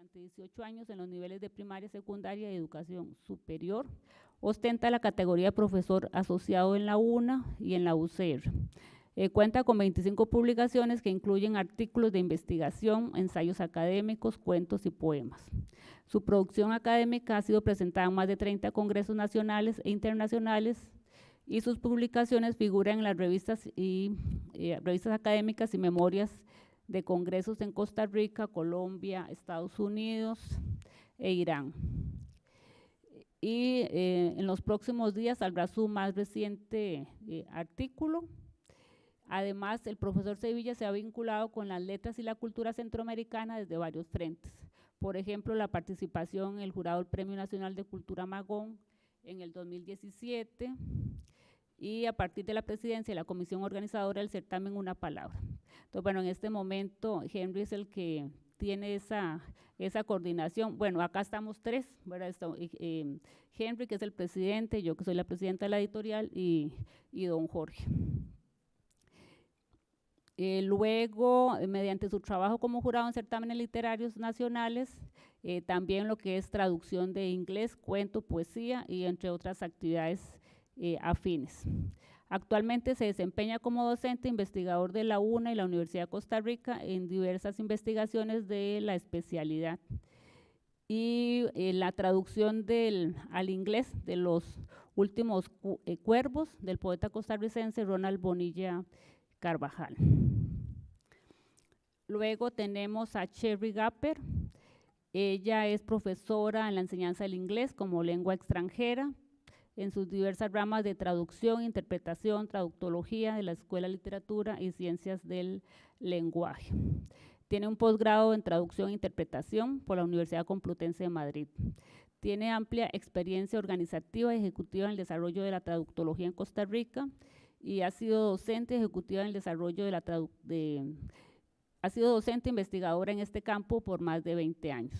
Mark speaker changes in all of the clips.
Speaker 1: durante 18 años en los niveles de primaria, secundaria y educación superior. Ostenta la categoría de profesor asociado en la UNA y en la UCR. Cuenta con 25 publicaciones que incluyen artículos de investigación, ensayos académicos, cuentos y poemas. Su producción académica ha sido presentada en más de 30 congresos nacionales e internacionales y sus publicaciones figuran en las revistas académicas y memorias de congresos en Costa Rica, Colombia, Estados Unidos e Irán. Y en los próximos días saldrá su más reciente artículo. Además, el profesor Sevilla se ha vinculado con las letras y la cultura centroamericana desde varios frentes. Por ejemplo, la participación en el jurado del Premio Nacional de Cultura Magón en el 2017 y a partir de la presidencia de la comisión organizadora del certamen Una Palabra. Entonces, bueno, en este momento Henry es el que tiene esa coordinación. Bueno, acá estamos tres, ¿verdad? Henry, que es el presidente, yo que soy la presidenta de la editorial y don Jorge. Luego, mediante su trabajo como jurado en certámenes literarios nacionales, también lo que es traducción de inglés, cuento, poesía y entre otras actividades afines. Actualmente se desempeña como docente investigador de la UNA y la Universidad de Costa Rica en diversas investigaciones de la especialidad. Y la traducción al inglés de los últimos cuervos del poeta costarricense Ronald Bonilla Carvajal. Luego tenemos a Cherry Gapper. Ella es profesora en la enseñanza del inglés como lengua extranjera en sus diversas ramas de traducción, interpretación, traductología de la Escuela de Literatura y Ciencias del Lenguaje. Tiene un posgrado en traducción e interpretación por la Universidad Complutense de Madrid. Tiene amplia experiencia organizativa y ejecutiva en el desarrollo de la traductología en Costa Rica y ha sido docente ejecutiva en el desarrollo ha sido docente investigadora en este campo por más de 20 años.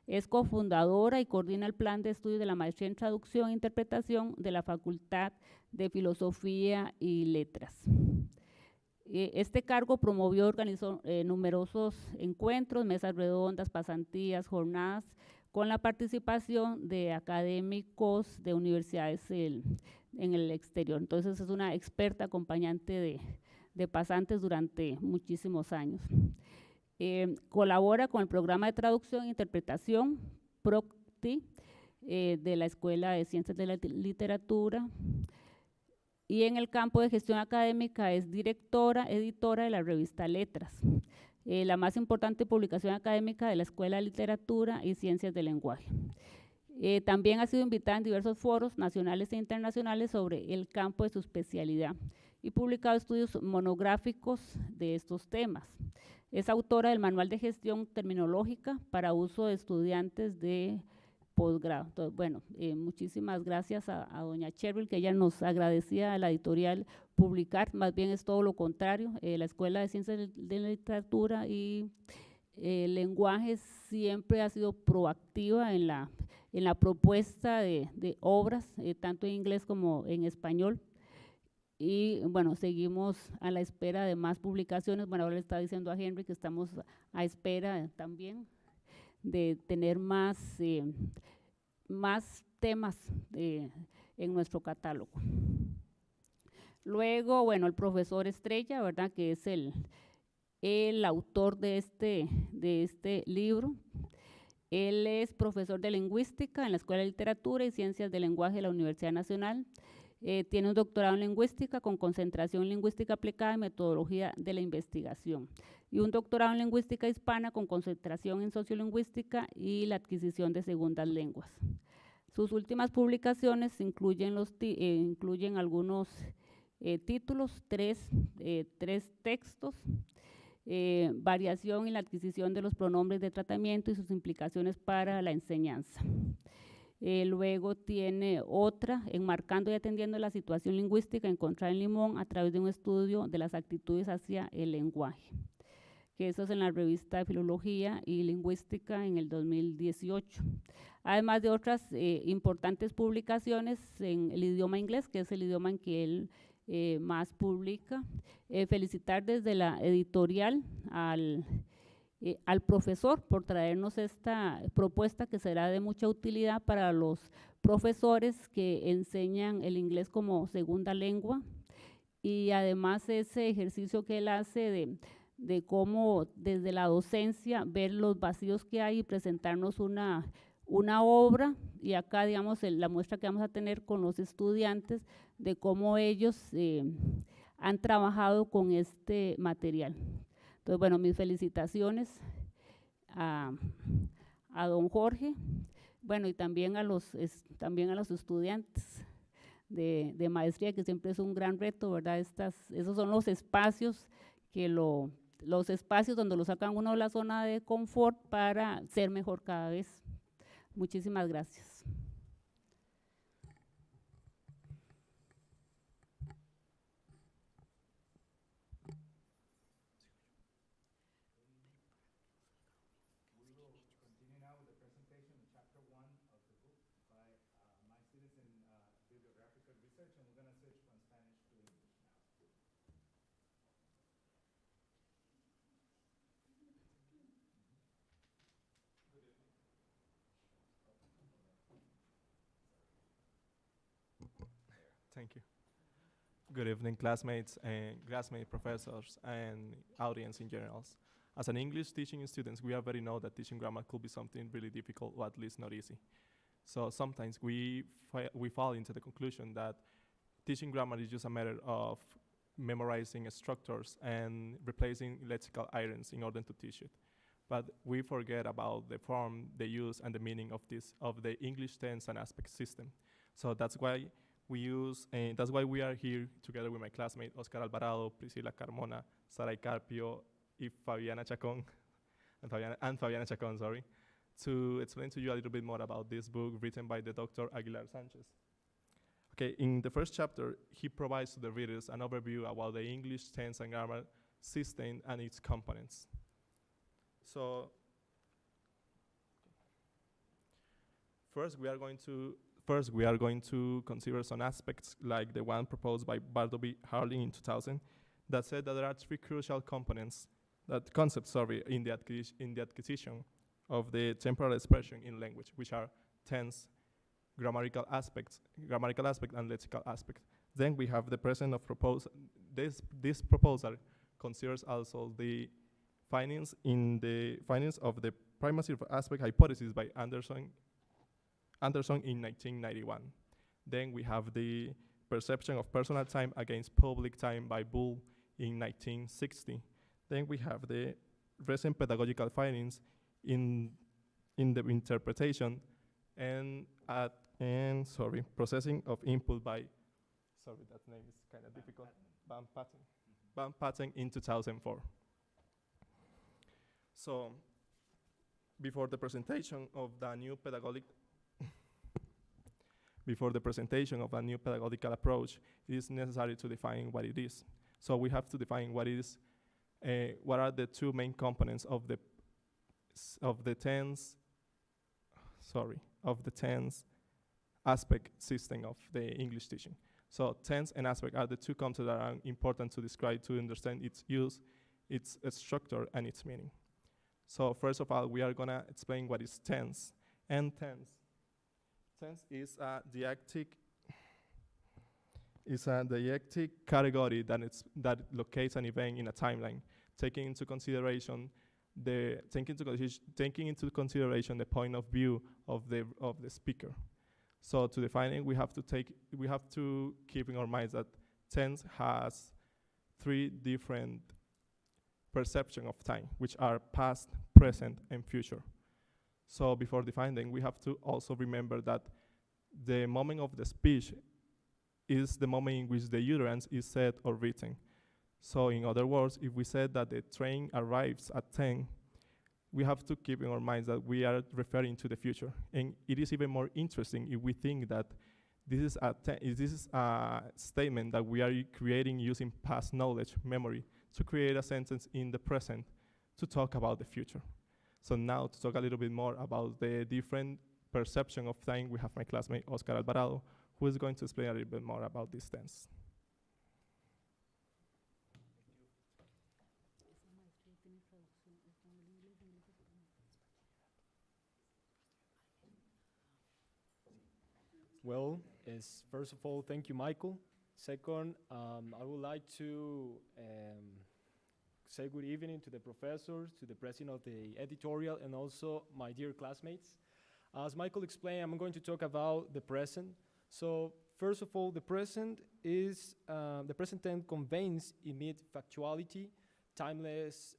Speaker 1: Es cofundadora y coordina el plan de estudios de la maestría en traducción e interpretación de la Facultad de Filosofía y Letras. Este cargo promovió y organizó numerosos encuentros, mesas redondas, pasantías, jornadas, con la participación de académicos de universidades en el exterior. Entonces es una experta acompañante de pasantes durante muchísimos años. Colabora con el programa de traducción e interpretación PROCTI de la Escuela de Ciencias de la Literatura y en el campo de gestión académica es directora, editora de la revista Letras, la más importante publicación académica de la Escuela de Literatura y Ciencias del Lenguaje. También ha sido invitada en diversos foros nacionales e internacionales sobre el campo de su especialidad y publicado estudios monográficos de estos temas. Es autora del Manual de Gestión Terminológica para uso de estudiantes de posgrado. Entonces, bueno, muchísimas gracias a doña Cheryl, que ella nos agradecía a la editorial publicar, más bien es todo lo contrario. La Escuela de Ciencias de la Literatura y Lenguaje siempre ha sido proactiva en la propuesta de obras, tanto en inglés como en español. Y bueno, seguimos a la espera de más publicaciones. Bueno, ahora le estaba diciendo a Henry que estamos a espera también de tener más temas en nuestro catálogo. Luego, bueno, el profesor Estrella, ¿verdad?, que es el autor de este libro. Él es profesor de lingüística en la Escuela de Literatura y Ciencias del Lenguaje de la Universidad Nacional. Tiene un doctorado en lingüística con concentración en lingüística aplicada y metodología de la investigación y un doctorado en lingüística hispana con concentración en sociolingüística y la adquisición de segundas lenguas. Sus últimas publicaciones incluyen algunos títulos, tres textos, variación y la adquisición de los pronombres de tratamiento y sus implicaciones para la enseñanza. Luego tiene otra, enmarcando y atendiendo la situación lingüística encontrada en Limón a través de un estudio de las actitudes hacia el lenguaje, que eso es en la revista de Filología y Lingüística en el 2018. Además de otras importantes publicaciones en el idioma inglés, que es el idioma en que él más publica. Felicitar desde la editorial al al profesor por traernos esta propuesta que será de mucha utilidad para los profesores que enseñan el inglés como segunda lengua, y además ese ejercicio que él hace de cómo desde la docencia ver los vacíos que hay y presentarnos una obra, y acá digamos la muestra que vamos a tener con los estudiantes de cómo ellos han trabajado con este material. Entonces, bueno, mis felicitaciones a don Jorge, bueno, y también a los estudiantes de maestría, que siempre es un gran reto, ¿verdad? Esos son los espacios los espacios donde lo sacan uno de la zona de confort para ser mejor cada vez. Muchísimas gracias.
Speaker 2: Thank you. Good evening, classmates and classmate professors and audience in general. As an English teaching students, we already know that teaching grammar could be something really difficult, or at least not easy. So sometimes we fall into the conclusion that teaching grammar is just a matter of memorizing structures and replacing lexical items in order to teach it. But we forget about the form, the use, and the meaning of the English tense and aspect system. So that's why that's why we are here together with my classmate Oscar Alvarado, Priscila Carmona, Saray Carpio, and Fabiana Chacon, sorry, to explain to you a little bit more about this book written by the Dr. Aguilar-Sánchez. Okay, in the first chapter, he provides to the readers an overview about the English tense and grammar system and its components. So, first we are going to consider some aspects like the one proposed by Bartleby Harling in 2000 that said that there are three crucial concepts in the acquisition of the temporal expression in language, which are tense, grammatical aspect, and lexical aspect. Then we have the present of proposal. This proposal considers also the findings of the primacy of aspect hypothesis by Anderson in 1991. Then we have the perception of personal time against public time by Bull in 1960. Then we have the recent pedagogical findings in the interpretation and processing of input by, that name is kind of difficult, Van Patten in 2004. So, before the presentation of the new pedagogical approach, it is necessary to define what it is. So we have to define what are the two main components of the tense aspect system of the English teaching. So tense and aspect are the two concepts that are important to describe, to understand its use, its structure, and its meaning. So first of all, we are gonna explain what is tense. And tense is a deictic category that locates an event in a timeline, taking into consideration the point of view of the speaker. So to define it, we have to keep in our minds that tense has three different perceptions of time, which are past, present, and future. So before defining, we have to also remember that the moment of the speech is the moment in which the utterance is said or written. So in other words, if we said that the train arrives at 10, we have to keep in our minds that we are referring to the future. And it is even more interesting if we think that this is a statement that we are creating using past knowledge, memory, to create a sentence in the present to talk about the future. So now to talk a little bit more about the different perception of time, we have my classmate Oscar Alvarado, who is going to explain a little bit more about this tense.
Speaker 3: Well, first of all, thank you, Michael. Second, I would like to say good evening to the professors, to the president of the editorial, and also my dear classmates. As Michael explained, I'm going to talk about the present. So, first of all, the present tense conveys immediate factuality, timeless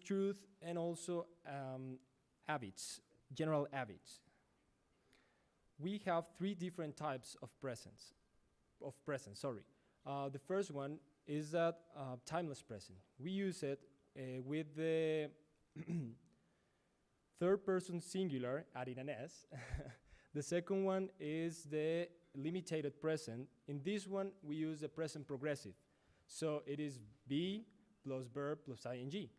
Speaker 3: truth, and also habits, general habits. We have three different types of present. The first one is that timeless present. We use it with the third person singular, adding an S. The second one is the limited present. In this one, we use the present progressive. So it is be plus verb plus ing.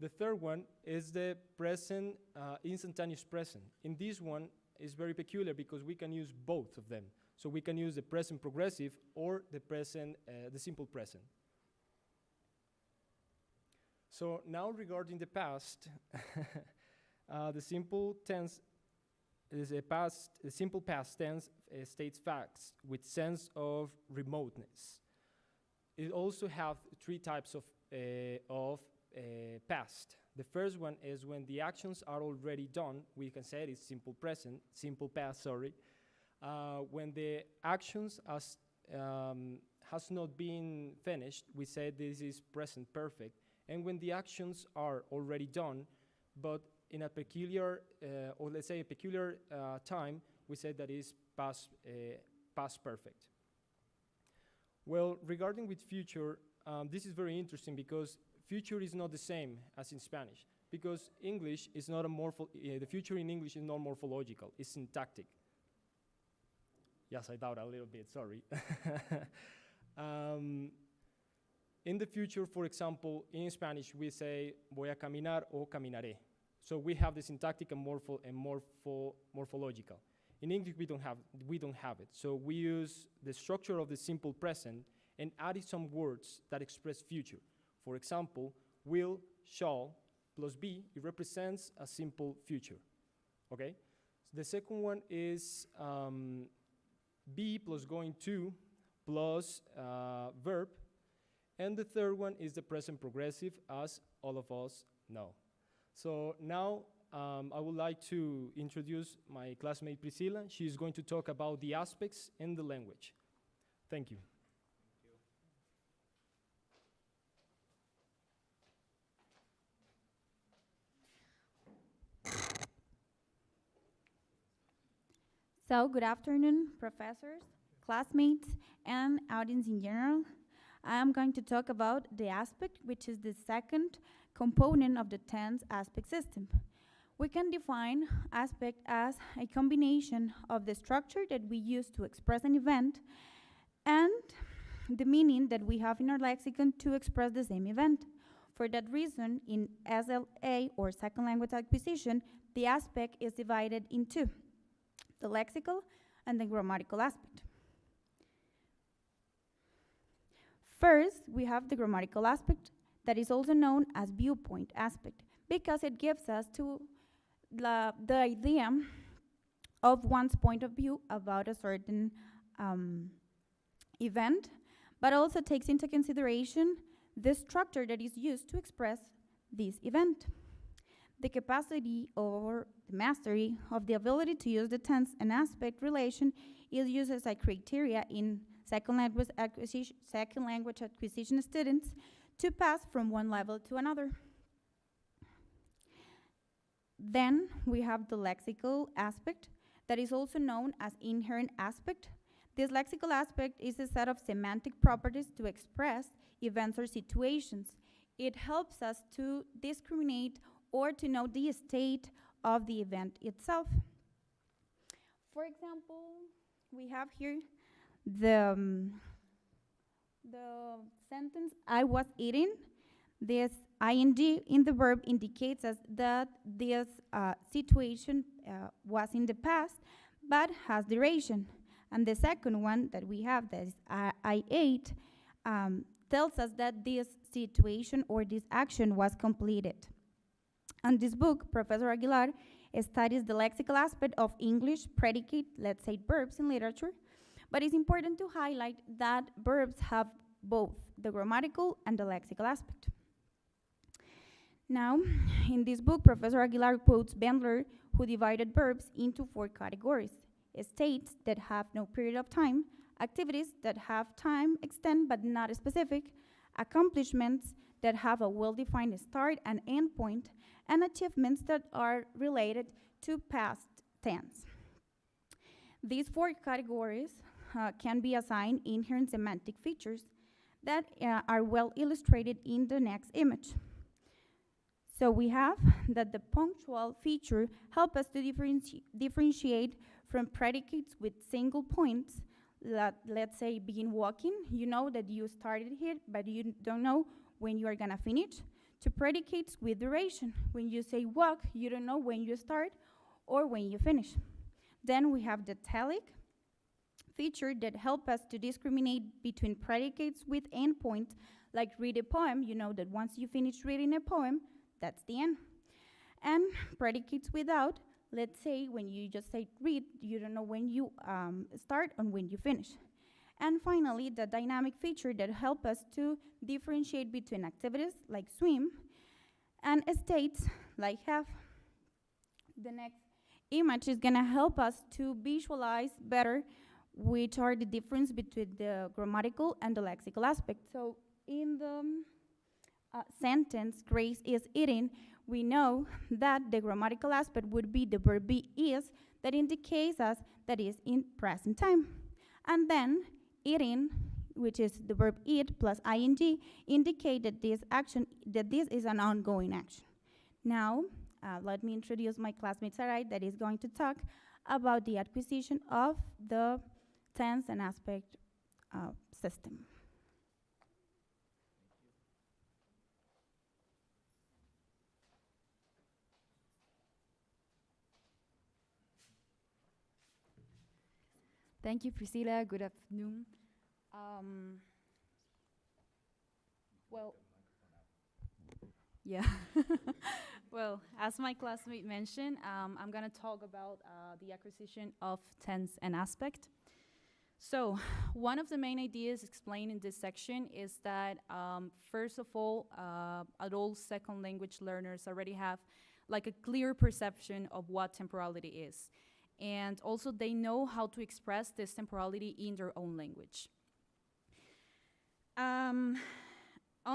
Speaker 3: The third one is the present instantaneous present. In this one, is very peculiar because we can use both of them. So we can use the present progressive or the simple present. So now regarding the past, the simple tense is the simple past tense states facts with sense of remoteness. It also have three types of past. The first one is when the actions are already done. We can say it is simple past, sorry. When the actions has not been finished, we say this is present perfect. And when the actions are already done, but in a peculiar, or let's say a peculiar time, we say that is past perfect. Well, regarding with future, this is very interesting because future is not the same as in Spanish, because English is not the future in English is not morphological, it's syntactic. Yes, I doubt a little bit, sorry. In the future, for example, in Spanish, we say voy a caminar o caminaré. So we have the syntactic and morphological. In English, we don't have it. So we use the structure of the simple present and added some words that express future. For example, will, shall, plus be, it represents a simple future, okay? The second one is be plus going to plus verb. And the third one is the present progressive, as all of us know. So now I would like to introduce my classmate Priscilla. She is going to talk about the aspects in the language. Thank you.
Speaker 4: So, good afternoon, professors, classmates, and audience in general. I am going to talk about the aspect, which is the second component of the tense aspect system. We can define aspect as a combination of the structure that we use to express an event and the meaning that we have in our lexicon to express the same event. For that reason, in SLA, or second language acquisition, the aspect is divided in two: the lexical and the grammatical aspect. First, we have the grammatical aspect that is also known as viewpoint aspect because it gives us the idea of one's point of view about a certain event, but also takes into consideration the structure that is used to express this event. The capacity or the mastery of the ability to use the tense and aspect relation is used as a criteria in second language acquisition students to pass from one level to another. Then we have the lexical aspect that is also known as inherent aspect. This lexical aspect is a set of semantic properties to express events or situations. It helps us to discriminate or to know the state of the event itself. For example, we have here the sentence, I was eating. This ing in the verb indicates us that this situation was in the past, but has duration. And the second one that we have, that is I ate, tells us that this situation or this action was completed. And this book, Professor Aguilar studies the lexical aspect of English predicate, let's say, verbs in literature. But it's important to highlight that verbs have both the grammatical and the lexical aspect. Now, in this book, Professor Aguilar quotes Bandler, who divided verbs into 4 categories: states that have no period of time, activities that have time extent but not specific, accomplishments that have a well-defined start and end point, and achievements that are related to past tense. These 4 categories can be assigned inherent semantic features that are well illustrated in the next image. So we have that the punctual feature helps us to differentiate from predicates with single points. Let's say begin walking, you know that you started here, but you don't know when you are gonna finish. To predicates with duration, when you say walk, you don't know when you start or when you finish. Then we have the telic feature that help us to discriminate between predicates with endpoint, like read a poem, you know that once you finish reading a poem, that's the end. And predicates without, let's say when you just say read, you don't know when you start and when you finish. And finally, the dynamic feature that help us to differentiate between activities like swim and states like have. The next image is gonna help us to visualize better which are the difference between the grammatical and the lexical aspect. So in the sentence, Grace is eating, we know that the grammatical aspect would be the verb be is that indicates us that is in present time. And then eating, which is the verb eat plus ing, indicate that this is an ongoing action. Now, let me introduce my classmate Sarai that is going to talk about the acquisition of the tense and aspect system.
Speaker 5: Thank you, Priscilla. Good afternoon. Well, yeah. Well, as my classmate mentioned, I'm going to talk about the acquisition of tense and aspect. So, one of the main ideas explained in this section is that, first of all, adult second language learners already have like a clear perception of what temporality is. And also they know how to express this temporality in their own language. On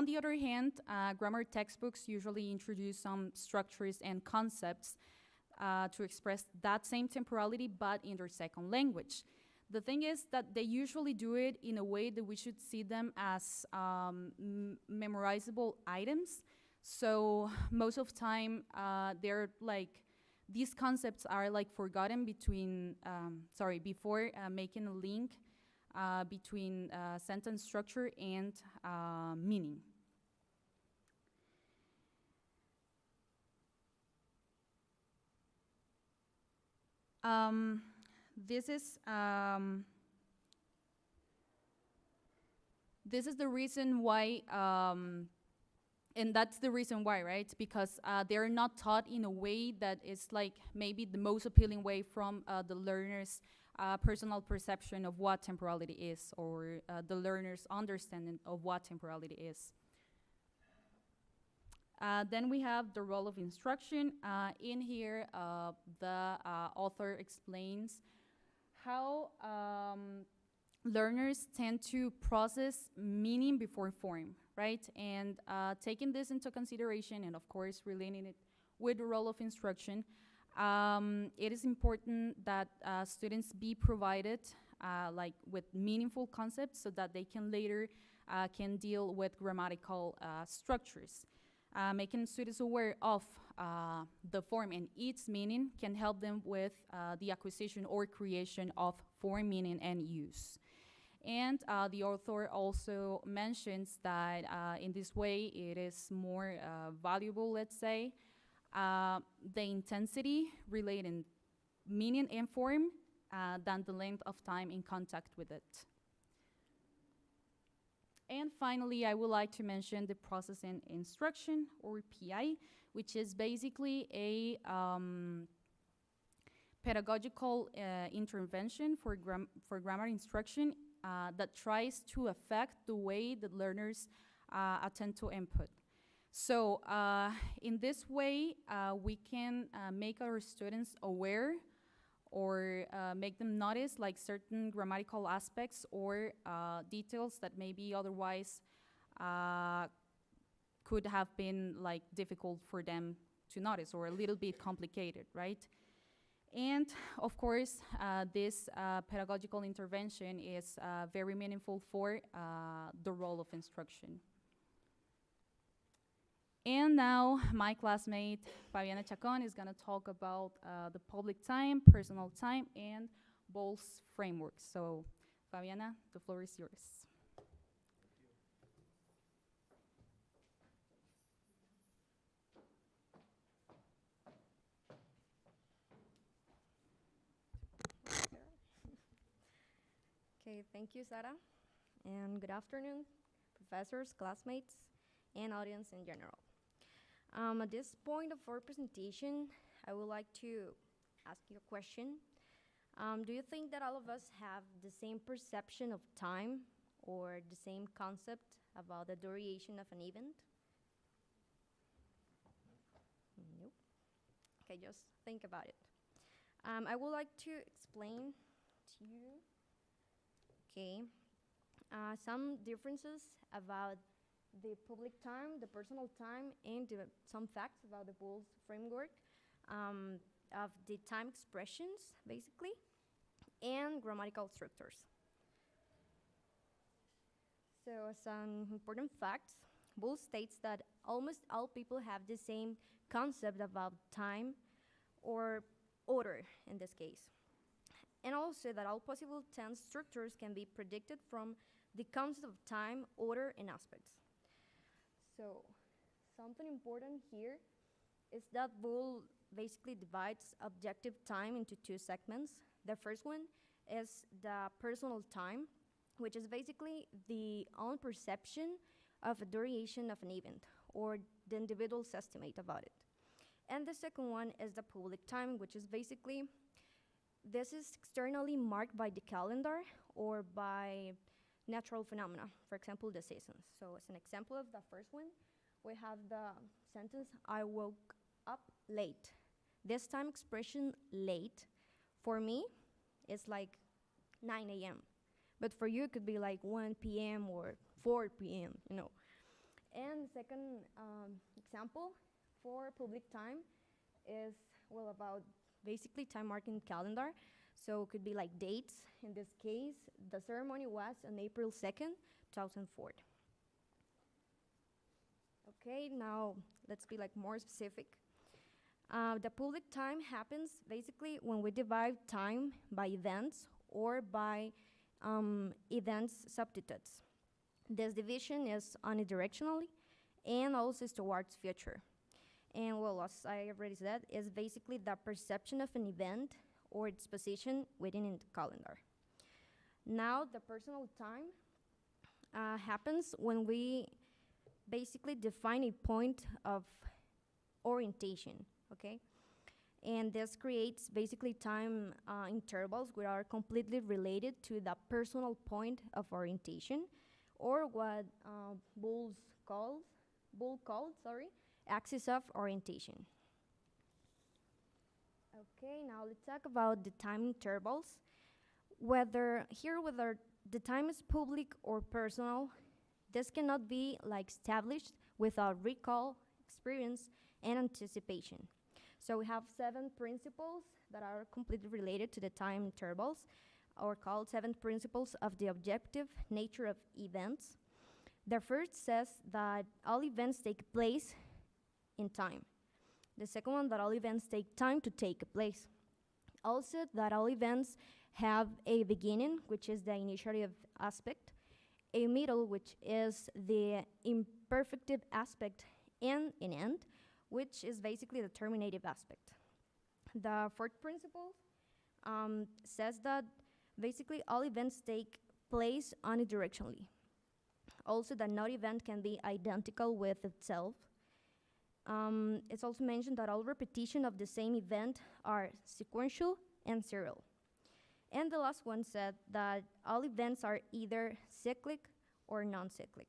Speaker 5: the other hand, grammar textbooks usually introduce some structures and concepts to express that same temporality, but in their second language. The thing is that they usually do it in a way that we should see them as memorizable items. So most of the time, they're like, these concepts are like forgotten before making a link between sentence structure and meaning. This is the reason why, and that's the reason why, right? Because they're not taught in a way that is like maybe the most appealing way from the learner's personal perception of what temporality is, or the learner's understanding of what temporality is. Then we have the role of instruction. In here, the author explains how learners tend to process meaning before form, right? And taking this into consideration, and of course relating it with the role of instruction, it is important that students be provided like with meaningful concepts so that they can later can deal with grammatical structures. Making students aware of the form and its meaning can help them with the acquisition or creation of form, meaning, and use. And the author also mentions that in this way it is more valuable, let's say, the intensity relating meaning and form than the length of time in contact with it. And finally, I would like to mention the processing instruction, or PI, which is basically a pedagogical intervention for grammar instruction that tries to affect the way that learners attend to input. So in this way, we can make our students aware or make them notice like certain grammatical aspects or details that maybe otherwise could have been like difficult for them to notice or a little bit complicated, right? And of course, this pedagogical intervention is very meaningful for the role of instruction. And now my classmate, Fabiana Chacon, is gonna talk about the public time, personal time, and Bowles framework. So Fabiana, the floor is yours.
Speaker 6: Okay, thank you, Sarah. And good afternoon, professors, classmates, and audience in general. At this point of our presentation, I would like to ask you a question. Do you think that all of us have the same perception of time or the same concept about the duration of an event? Nope. Okay, just think about it. I would like to explain to you, okay, some differences about the public time, the personal time, and some facts about the Bowles framework of the time expressions, basically, and grammatical structures. So some important facts. Bowles states that almost all people have the same concept about time or order in this case. And also that all possible tense structures can be predicted from the concept of time, order, and aspects. So something important here is that Bowles basically divides objective time into two segments. The first one is the personal time, which is basically the own perception of a duration of an event or the individual's estimate about it. And the second one is the public time, which is basically, this is externally marked by the calendar or by natural phenomena, for example, the seasons. So as an example of the first one, we have the sentence, I woke up late. This time expression late, for me, is like 9 a.m. But for you, it could be like 1 p.m. or 4 p.m., you know. And the second example for public time is, well, about basically time marking calendar. So it could be like dates. In this case, the ceremony was on April 2nd, 2004. Okay, now let's be like more specific. The public time happens basically when we divide time by events or by events substitutes. This division is unidirectionally and also is towards future. And well, as I already said, is basically the perception of an event or its position within the calendar. Now, the personal time happens when we basically define a point of orientation, okay? And this creates basically time intervals which are completely related to the personal point of orientation, or what Bowles called, axis of orientation. Okay, now let's talk about the time intervals. Whether the time is public or personal, this cannot be like established without recall, experience, and anticipation. So we have 7 principles that are completely related to the time intervals, or called 7 principles of the objective nature of events. The first says that all events take place in time. The second one, that all events take time to take place. Also, that all events have a beginning, which is the initiative aspect, a middle, which is the imperfective aspect, and an end, which is basically the terminative aspect. The fourth principle says that basically all events take place unidirectionally. Also, that no event can be identical with itself. It's also mentioned that all repetition of the same event are sequential and serial. And the last one said that all events are either cyclic or non-cyclic.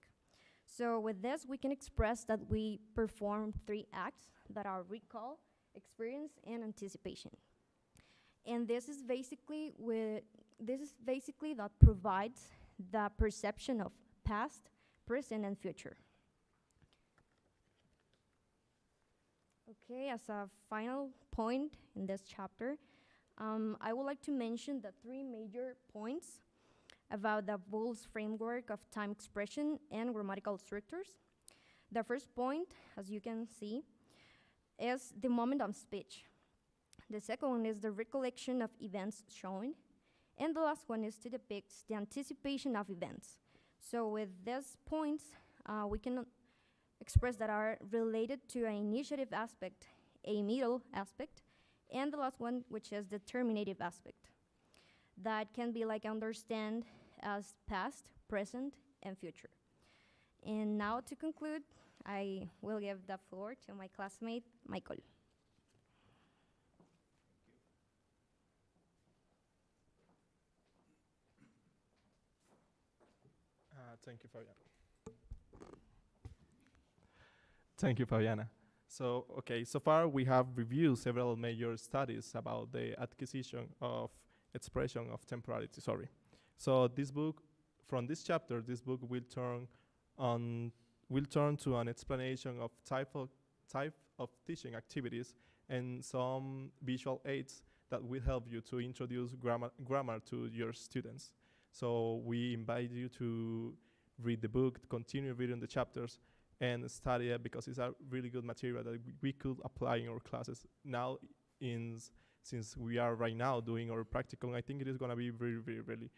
Speaker 6: So with this, we can express that we perform 3 acts that are recall, experience, and anticipation. And this is basically that provides the perception of past, present, and future. Okay, as a final point in this chapter, I would like to mention the 3 major points about the Boole's framework of time expression and grammatical structures. The first point, as you can see, is the moment of speech. The second one is the recollection of events shown. And the last one is to depict the anticipation of events. So with these points, we can express that are related to an initiative aspect, a middle aspect, and the last one, which is the terminative aspect. That can be like understand as past, present, and future. And now to conclude, I will give the floor to my classmate, Michael.
Speaker 2: Thank you, Fabiana. Thank you, Fabiana. So, okay, so far we have reviewed several major studies about the acquisition of expression of temporality, So this book, from this chapter, this book will turn to an explanation of type of teaching activities and some visual aids that will help you to introduce grammar to your students. So we invite you to read the book, continue reading the chapters, and study it because it's a really good material that we could apply in our classes. Now, since we are right now doing our practicum, I think it is going to be really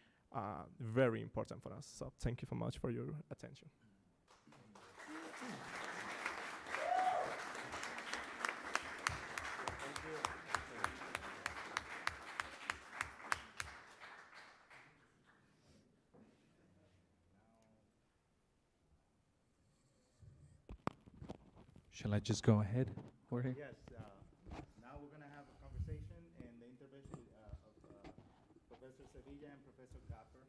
Speaker 2: very important for us. So thank you so much for your attention.
Speaker 7: Shall I just go ahead, Jorge?
Speaker 8: Yes, now we're going to have a conversation and the intervention of Professor Sevilla and Professor Gaffer.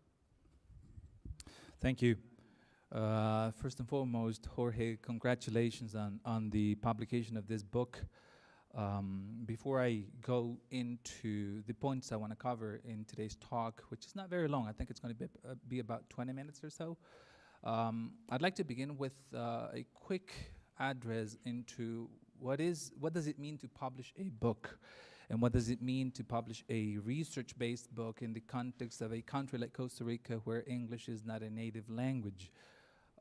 Speaker 7: Thank you. First and foremost, Jorge, congratulations on the publication of this book. Before I go into the points I want to cover in today's talk, which is not very long, I think it's going to be about 20 minutes or so, I'd like to begin with a quick address into what does it mean to publish a book, and what does it mean to publish a research-based book in the context of a country like Costa Rica where English is not a native language.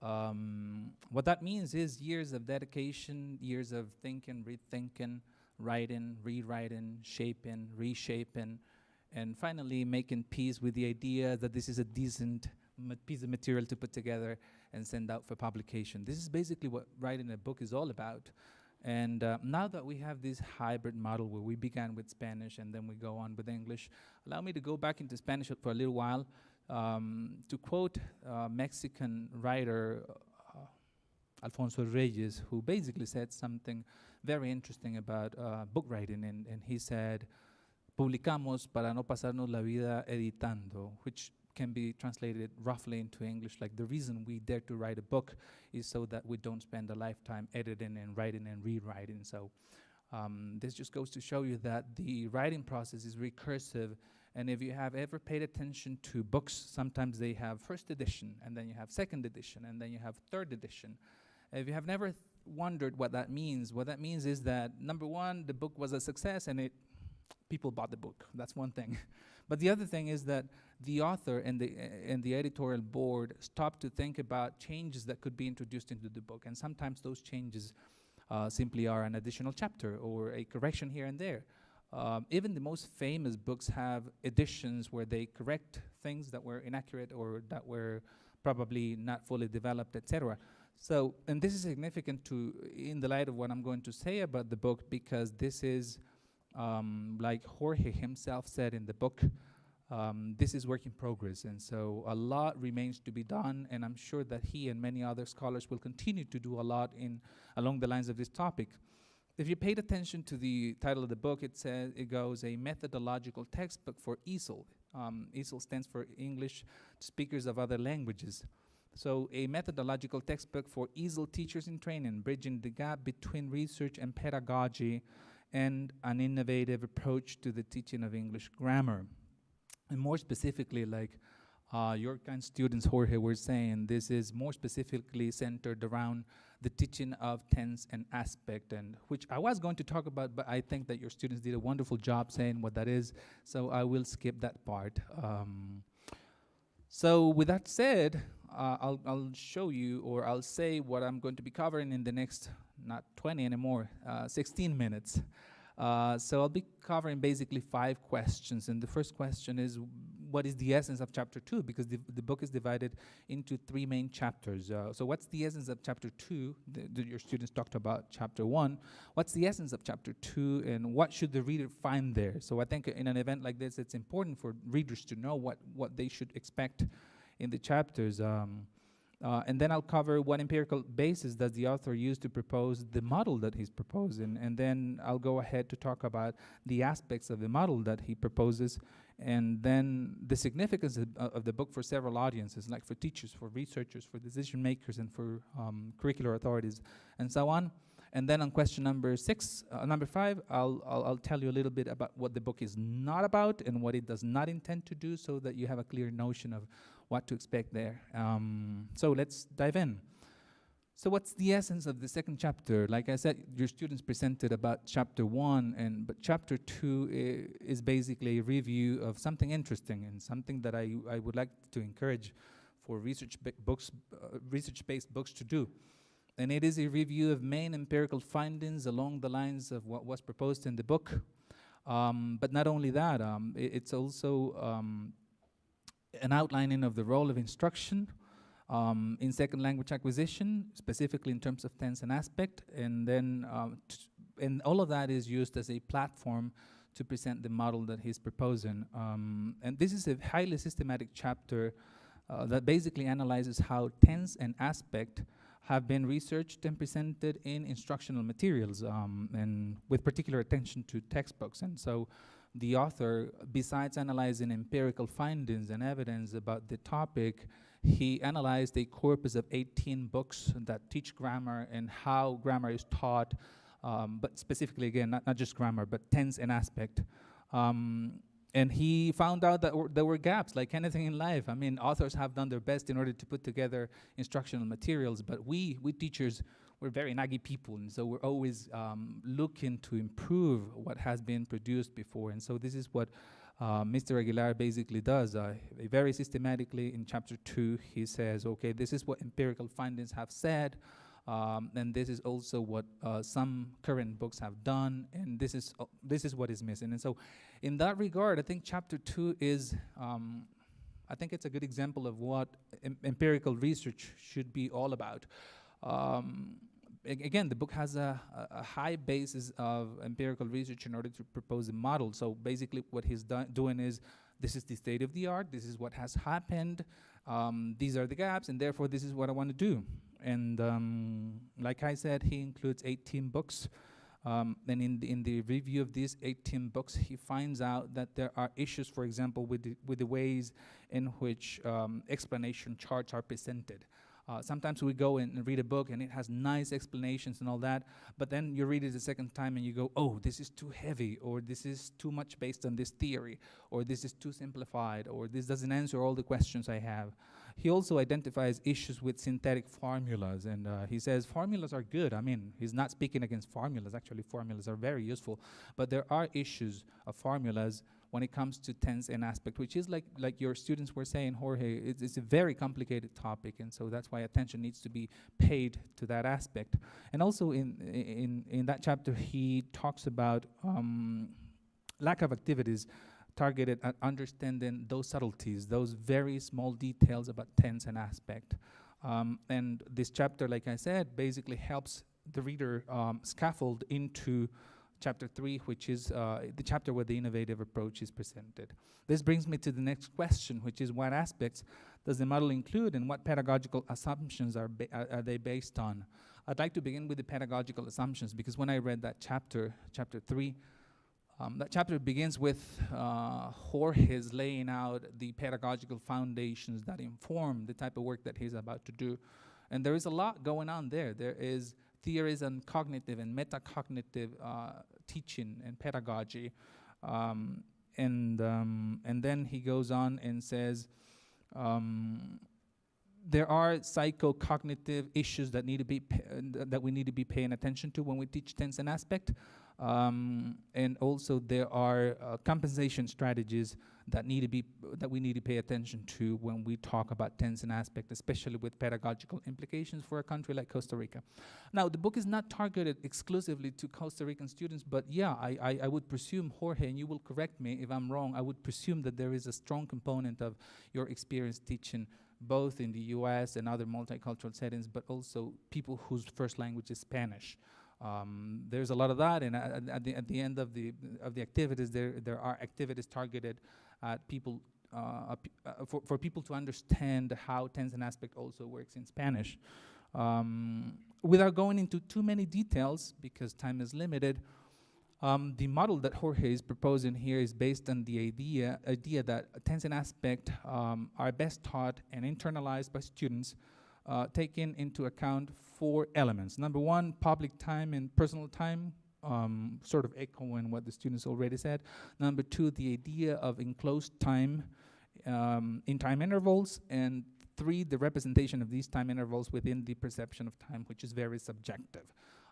Speaker 7: What that means is years of dedication, years of thinking, rethinking, writing, rewriting, shaping, reshaping, and finally making peace with the idea that this is a decent piece of material to put together and send out for publication. This is basically what writing a book is all about. And now that we have this hybrid model where we began with Spanish and then we go on with English, allow me to go back into Spanish for a little while to quote Mexican writer Alfonso Reyes, who basically said something very interesting about book writing, and he said, "Publicamos para no pasarnos la vida editando," which can be translated roughly into English like, the reason we dare to write a book is so that we don't spend a lifetime editing and writing and rewriting. So this just goes to show you that the writing process is recursive, and if you have ever paid attention to books, sometimes they have first edition, and then you have second edition, and then you have third edition. If you have never wondered what that means is that, number one, the book was a success and people bought the book. That's one thing. But the other thing is that the author and the editorial board stopped to think about changes that could be introduced into the book. And sometimes those changes simply are an additional chapter or a correction here and there. Even the most famous books have editions where they correct things that were inaccurate or that were probably not fully developed, etc. So, and this is significant in the light of what I'm going to say about the book, because this is, like Jorge himself said in the book, this is work in progress, and so a lot remains to be done, and I'm sure that he and many other scholars will continue to do a lot along the lines of this topic. if you paid attention to the title of the book, it goes a methodological textbook for ESOL. ESOL stands for English Speakers of Other Languages. So a methodological textbook for ESOL teachers in training, bridging the gap between research and pedagogy, and an innovative approach to the teaching of English grammar. And more specifically, like your kind students, Jorge, were saying, this is more specifically centered around the teaching of tense and aspect, and which I was going to talk about, but I think that your students did a wonderful job saying what that is, so I will skip that part. So with that said, I'll show you, or I'll say what I'm going to be covering in the next, not 20 anymore, 16 minutes. So I'll be covering basically 5 questions, and the first question is, what is the essence of chapter 2? Because the book is divided into 3 main chapters. So what's the essence of chapter 2? Your students talked about chapter 1. What's the essence of chapter 2, and what should the reader find there? So I think in an event like this, it's important for readers to know what they should expect in the chapters. And then I'll cover what empirical basis does the author use to propose the model that he's proposing, and then I'll go ahead to talk about the aspects of the model that he proposes, and then the significance of the book for several audiences, like for teachers, for researchers, for decision makers, and for curricular authorities, and so on. And then on question number 5, I'll tell you a little bit about what the book is not about and what it does not intend to do, so that you have a clear notion of what to expect there. So let's dive in. So what's the essence of the second chapter? Like I said, your students presented about chapter 1, but chapter 2 is basically a review of something interesting and something that I would like to encourage for research-based books to do. And it is a review of main empirical findings along the lines of what was proposed in the book. But not only that, it's also an outlining of the role of instruction in second language acquisition, specifically in terms of tense and aspect, and then and all of that is used as a platform to present the model that he's proposing. And this is a highly systematic chapter that basically analyzes how tense and aspect have been researched and presented in instructional materials, and with particular attention to textbooks. And so the author, besides analyzing empirical findings and evidence about the topic, he analyzed a corpus of 18 books that teach grammar and how grammar is taught, but specifically, again, not just grammar, but tense and aspect. And he found out that there were gaps, like anything in life. I mean, authors have done their best in order to put together instructional materials, but we teachers, we're very naggy people, and so we're always looking to improve what has been produced before. And so this is what Mr. Aguilar basically does. Very systematically in chapter 2, he says, okay, this is what empirical findings have said, and this is also what some current books have done, and this is what is missing. And so in that regard, I think chapter 2 is, I think it's a good example of what empirical research should be all about. Again, the book has a high basis of empirical research in order to propose a model. So basically what he's doing is, this is the state of the art, this is what has happened, these are the gaps, and therefore this is what I want to do. And like I said, he includes 18 books. And in the review of these 18 books, he finds out that there are issues, for example, with the ways in which explanation charts are presented. Sometimes we go and read a book and it has nice explanations and all that, but then you read it a second time and you go, oh, this is too heavy, or this is too much based on this theory, or this is too simplified, or this doesn't answer all the questions I have. He also identifies issues with synthetic formulas, and he says formulas are good. I mean, he's not speaking against formulas. Actually, formulas are very useful, but there are issues of formulas when it comes to tense and aspect, which is like your students were saying, Jorge, it's a very complicated topic, and so that's why attention needs to be paid to that aspect. And also in that chapter, he talks about lack of activities targeted at understanding those subtleties, those very small details about tense and aspect. And this chapter, like I said, basically helps the reader scaffold into chapter 3, which is the chapter where the innovative approach is presented. This brings me to the next question, which is what aspects does the model include and what pedagogical assumptions are they based on? I'd like to begin with the pedagogical assumptions, because when I read that chapter 3, that chapter begins with Jorge's laying out the pedagogical foundations that inform the type of work that he's about to do. And there is a lot going on there. There is theories on cognitive and metacognitive teaching and pedagogy. And then he goes on and says, there are psychocognitive issues that need to be that we need to be paying attention to when we teach tense and aspect, and also there are compensation strategies that we need to pay attention to when we talk about tense and aspect, especially with pedagogical implications for a country like Costa Rica. Now, the book is not targeted exclusively to Costa Rican students, but yeah, I would presume, Jorge, and you will correct me if I'm wrong, I would presume that there is a strong component of your experience teaching both in the US and other multicultural settings, but also people whose first language is Spanish. There's a lot of that, and at the end of the activities, there are activities targeted at people for people to understand how tense and aspect also works in Spanish. Without going into too many details, because time is limited, the model that Jorge is proposing here is based on the idea that tense and aspect are best taught and internalized by students, taking into account 4 elements. Number 1, public time and personal time, sort of echoing what the students already said. Number 2, the idea of enclosed time in time intervals. And 3, the representation of these time intervals within the perception of time, which is very subjective.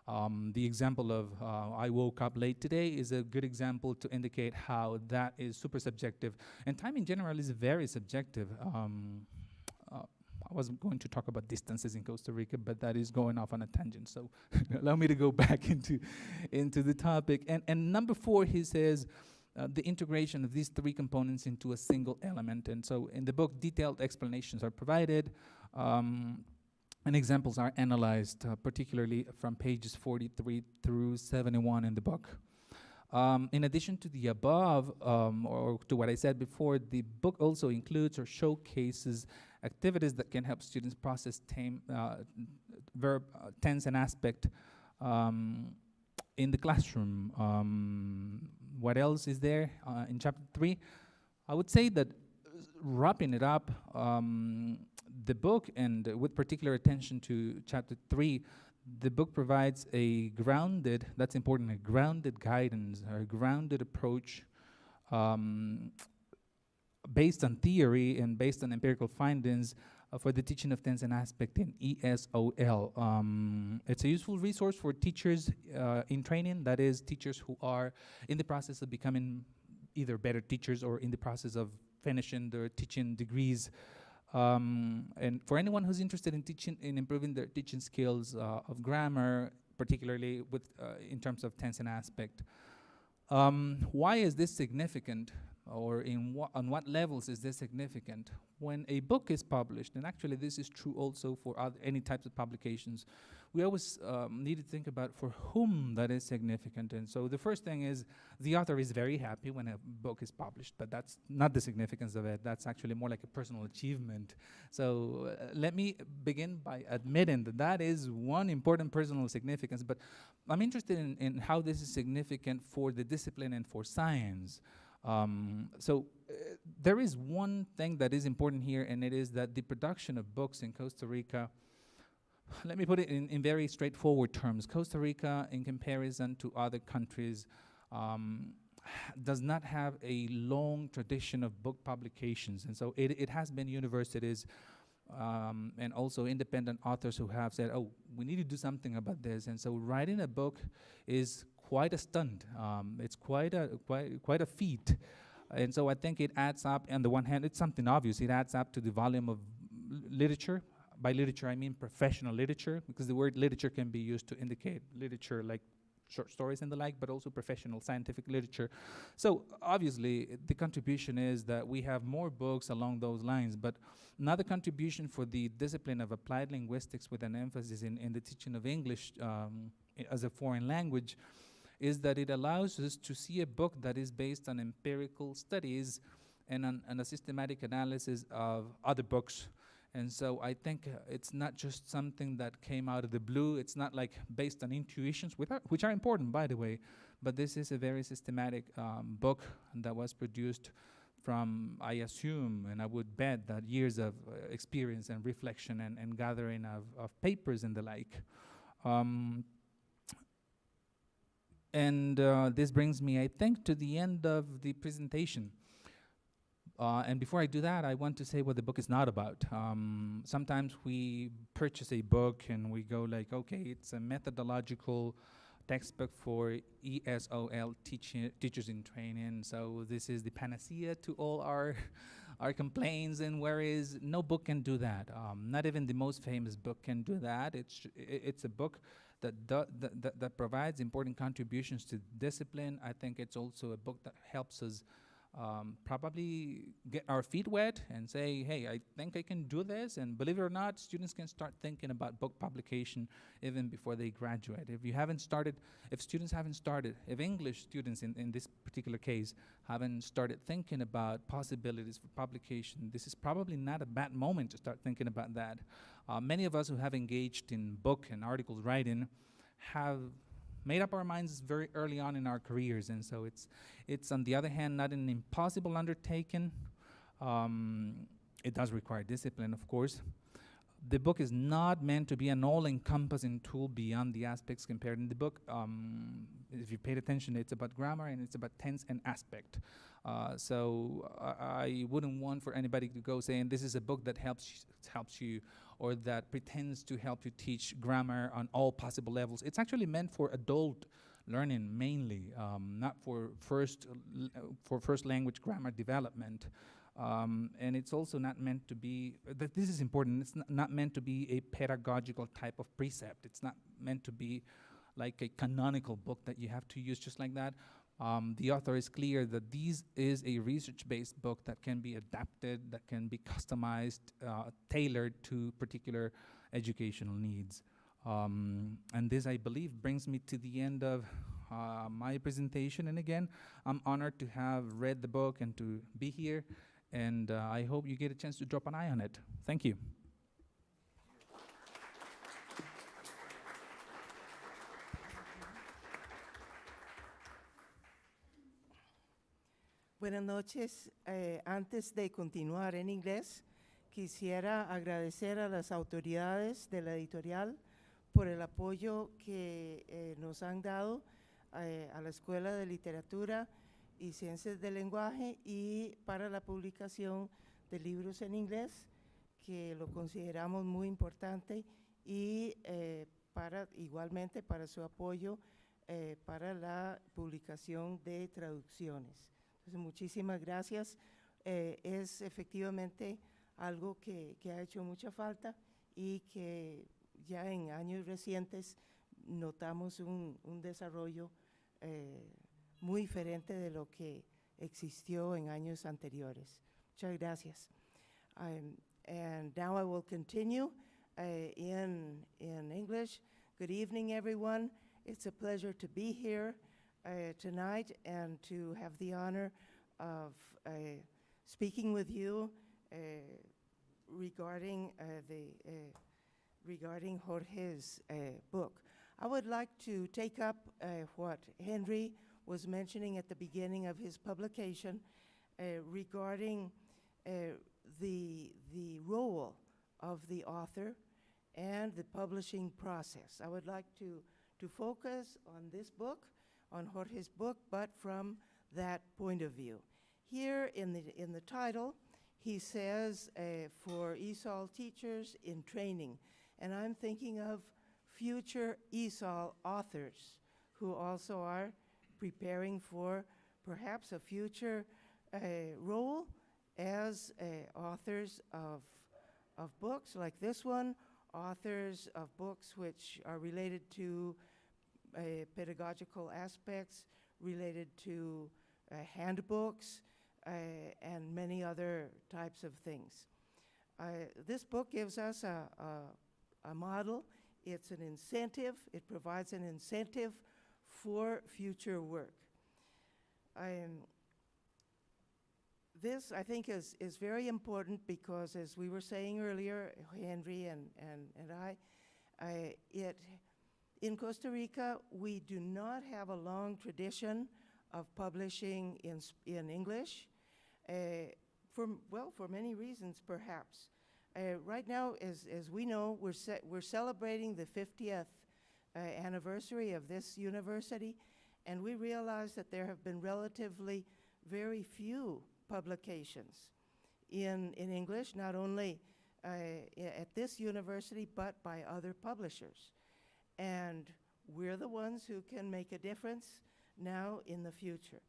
Speaker 7: The example of I woke up late today is a good example to indicate how that is super subjective. And time in general is very subjective. I wasn't going to talk about distances in Costa Rica, but that is going off on a tangent. So allow me to go back into the topic. And number 4, he says, the integration of these 3 components into a single element. And so in the book, detailed explanations are provided. And examples are analyzed, particularly from pages 43 through 71 in the book. In addition to the above, or to what I said before, the book also includes or showcases activities that can help students process verb, tense, and aspect in the classroom. What else is there in chapter 3? I would say that wrapping it up, the book, and with particular attention to chapter 3, the book provides a grounded, that's important, a grounded guidance, or a grounded approach based on theory and based on empirical findings for the teaching of tense and aspect in ESOL. It's a useful resource for teachers in training, that is, teachers who are in the process of becoming either better teachers or in the process of finishing their teaching degrees. And for anyone who's interested in teaching, in improving their teaching skills of grammar, particularly with in terms of tense and aspect. Why is this significant, or on what levels is this significant? When a book is published, and actually this is true also for any types of publications, we always need to think about for whom that is significant. And so the first thing is the author is very happy when a book is published, but that's not the significance of it. That's actually more like a personal achievement. So let me begin by admitting that that is one important personal significance, but I'm interested in how this is significant for the discipline and for science. There is one thing that is important here, and it is that the production of books in Costa Rica, let me put it in very straightforward terms. Costa Rica, in comparison to other countries, does not have a long tradition of book publications. And so it has been universities and also independent authors who have said, oh, we need to do something about this. And so writing a book is quite a stunt. It's quite a feat. And so I think it adds up. On the one hand, it's something obvious. It adds up to the volume of literature. By literature, I mean professional literature, because the word literature can be used to indicate literature like short stories and the like, but also professional scientific literature. So obviously, the contribution is that we have more books along those lines, but another contribution for the discipline of applied linguistics with an emphasis in the teaching of English as a foreign language is that it allows us to see a book that is based on empirical studies and on a systematic analysis of other books. And so I think it's not just something that came out of the blue. It's not like based on intuitions, which are important, by the way, but this is a very systematic book that was produced from, I assume, and I would bet that years of experience and reflection and gathering of papers and the like. This brings me, I think, to the end of the presentation. And before I do that, I want to say what the book is not about. Sometimes we purchase a book and we go like, okay, it's a methodological textbook for ESOL teachers in training. So this is the panacea to all our complaints, and whereas no book can do that. Not even the most famous book can do that. It's a book that provides important contributions to discipline. I think it's also a book that helps us probably get our feet wet and say, hey, I think I can do this. And believe it or not, students can start thinking about book publication even before they graduate. If English students in this particular case haven't started thinking about possibilities for publication, this is probably not a bad moment to start thinking about that. Many of us who have engaged in book and articles writing have made up our minds very early on in our careers, and so it's on the other hand not an impossible undertaking. It does require discipline, of course. The book is not meant to be an all-encompassing tool beyond the aspects compared in the book. If you paid attention, it's about grammar and it's about tense and aspect. So I wouldn't want for anybody to go saying this is a book that helps you or that pretends to help you teach grammar on all possible levels. It's actually meant for adult learning mainly, not for first language grammar development. And it's also not meant to be, this is important, it's not meant to be a pedagogical type of precept. It's not meant to be like a canonical book that you have to use just like that. The author is clear that this is a research-based book that can be adapted, that can be customized, tailored to particular educational needs. And this, I believe, brings me to the end of my presentation. And again, I'm honored to have read the book and to be here. And I hope you get a chance to drop an eye on it. Thank you.
Speaker 9: Buenas noches. Antes de continuar en inglés, quisiera agradecer a las autoridades de la editorial por el apoyo que nos han dado a la Escuela de Literatura y Ciencias del Lenguaje y para la publicación de libros en inglés, que lo consideramos muy importante, y igualmente para su apoyo para la publicación de traducciones. Entonces, muchísimas gracias. Es efectivamente algo que ha hecho mucha falta y que ya en años recientes notamos un desarrollo muy diferente de lo que existió en años anteriores. Muchas gracias. And now I will continue in English. Good evening, everyone. It's a pleasure to be here tonight and to have the honor of speaking with you regarding Jorge's book. I would like to take up what Henry was mentioning at the beginning of his publication regarding the role of the author and the publishing process. I would like to focus on this book, on Jorge's book, but from that point of view. Here in the title, he says for ESOL teachers in training, and I'm thinking of future ESOL authors who also are preparing for perhaps a future role as authors of books like this one, authors of books which are related to pedagogical aspects, related to handbooks, and many other types of things. This book gives us a model. It's an incentive. It provides an incentive for future work. This, I think, is very important because, as we were saying earlier, Henry and in Costa Rica, we do not have a long tradition of publishing in English, for many reasons, perhaps. Right now, as we know, we're celebrating the 50th anniversary of this university, and we realize that there have been relatively very few publications in English, not only at this university, but by other publishers. And we're the ones who can make a difference now in the future.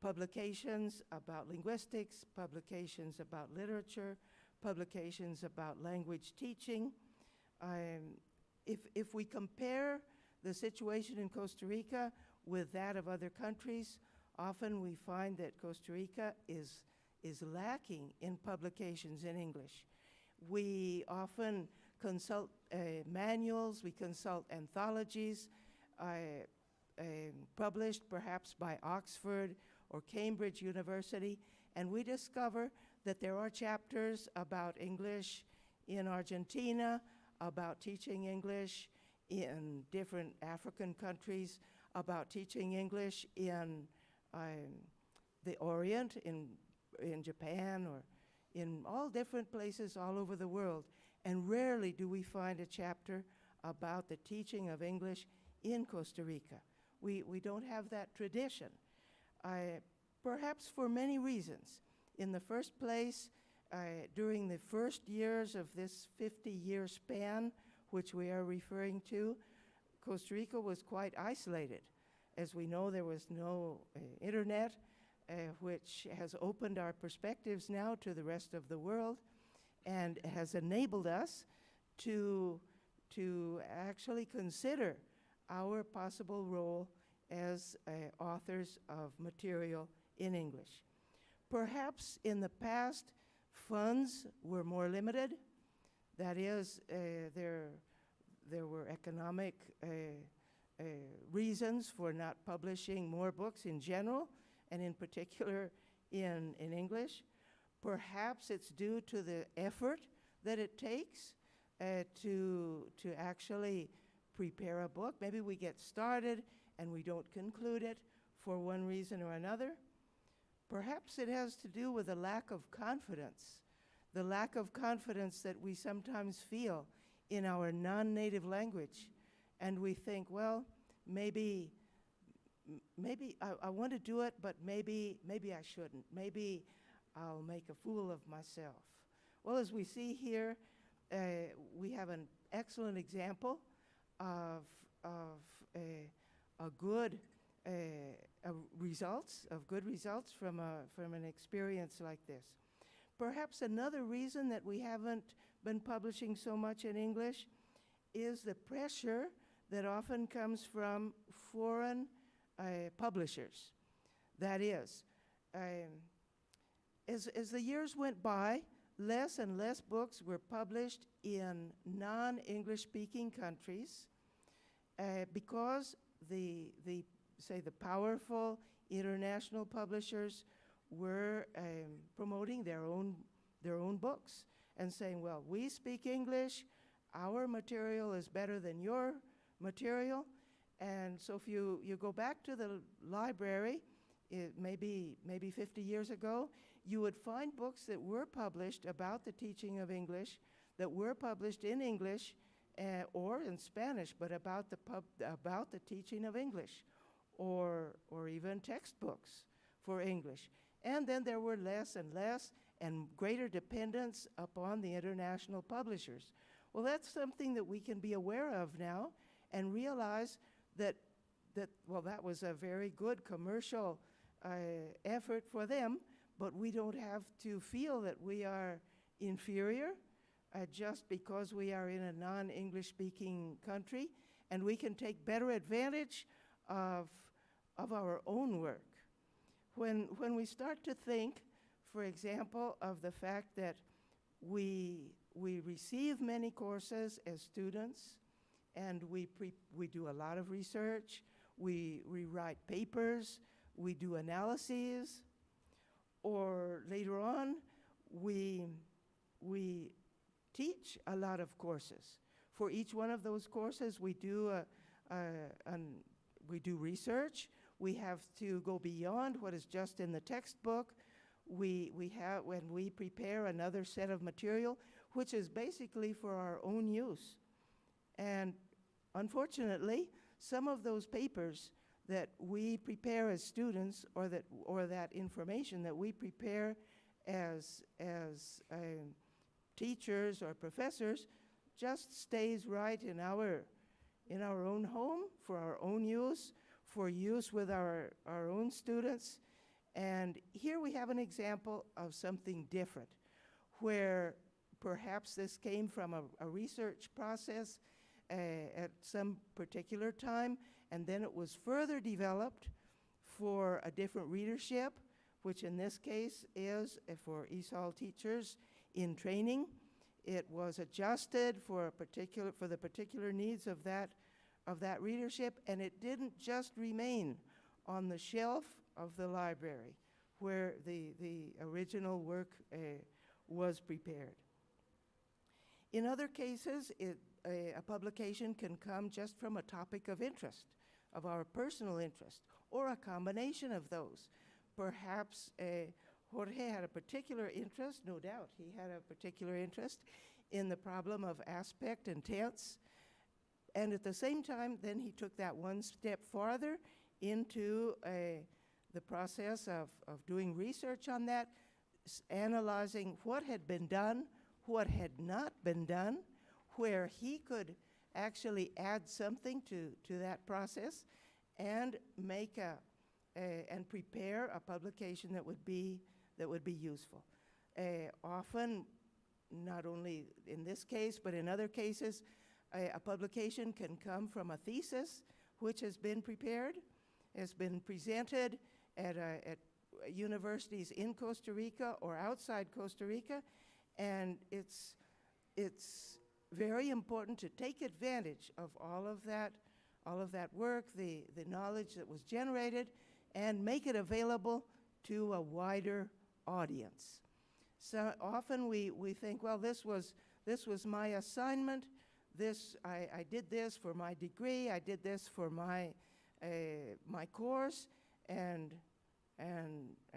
Speaker 9: Publications about linguistics, publications about literature, publications about language teaching. If we compare the situation in Costa Rica with that of other countries, often we find that Costa Rica is lacking in publications in English. We often consult manuals, we consult anthologies published perhaps by Oxford or Cambridge University, and we discover that there are chapters about English in Argentina, about teaching English in different African countries, about teaching English in the Orient, in Japan, or in all different places all over the world. And rarely do we find a chapter about the teaching of English in Costa Rica. We don't have that tradition, perhaps for many reasons. In the first place, during the first years of this 50-year span, which we are referring to, Costa Rica was quite isolated. As we know, there was no internet, which has opened our perspectives now to the rest of the world and has enabled us to actually consider our possible role as authors of material in English. Perhaps in the past, funds were more limited. That is, there were economic reasons for not publishing more books in general, and in particular in English. Perhaps it's due to the effort that it takes to actually prepare a book. Maybe we get started and we don't conclude it for one reason or another. Perhaps it has to do with a lack of confidence, the lack of confidence that we sometimes feel in our non-native language. And we think, well, maybe I want to do it, but maybe I shouldn't. Maybe I'll make a fool of myself. Well, as we see here, we have an excellent example of good results from an experience like this. Perhaps another reason that we haven't been publishing so much in English is the pressure that often comes from foreign publishers. That is, as the years went by, less and less books were published in non-English speaking countries because the powerful international publishers were promoting their own books and saying, well, we speak English, our material is better than your material. And so if you go back to the library, maybe 50 years ago, you would find books that were published about the teaching of English, that were published in English or in Spanish, but about the teaching of English, or even textbooks for English. And then there were less and less and greater dependence upon the international publishers. Well, that's something that we can be aware of now and realize that that was a very good commercial effort for them, but we don't have to feel that we are inferior just because we are in a non-English speaking country, and we can take better advantage of our own work. When we start to think, for example, of the fact that we receive many courses as students, and we do a lot of research, we write papers, we do analyses, or later on, we teach a lot of courses. For each one of those courses, we do research. We have to go beyond what is just in the textbook. When we prepare another set of material, which is basically for our own use. And unfortunately, some of those papers that we prepare as students, or that information that we prepare as teachers or professors, just stays right in our own home, for our own use, for use with our own students. And here we have an example of something different, where perhaps this came from a research process at some particular time, and then it was further developed for a different readership, which in this case is for ESOL teachers in training. It was adjusted for the particular needs of that readership, and it didn't just remain on the shelf of the library where the original work was prepared. In other cases, a publication can come just from a topic of interest, of our personal interest, or a combination of those. Perhaps Jorge had a particular interest, no doubt, he had a particular interest in the problem of aspect and tense. And at the same time, then he took that one step farther into the process of doing research on that, analyzing what had been done, what had not been done, where he could actually add something to that process and make and prepare a publication that would be useful. Often, not only in this case, but in other cases, a publication can come from a thesis which has been prepared, has been presented at universities in Costa Rica or outside Costa Rica, and it's very important to take advantage of all of that work, the knowledge that was generated, and make it available to a wider audience. So often we think, well, this was my assignment. I did this for my degree. I did this for my course, and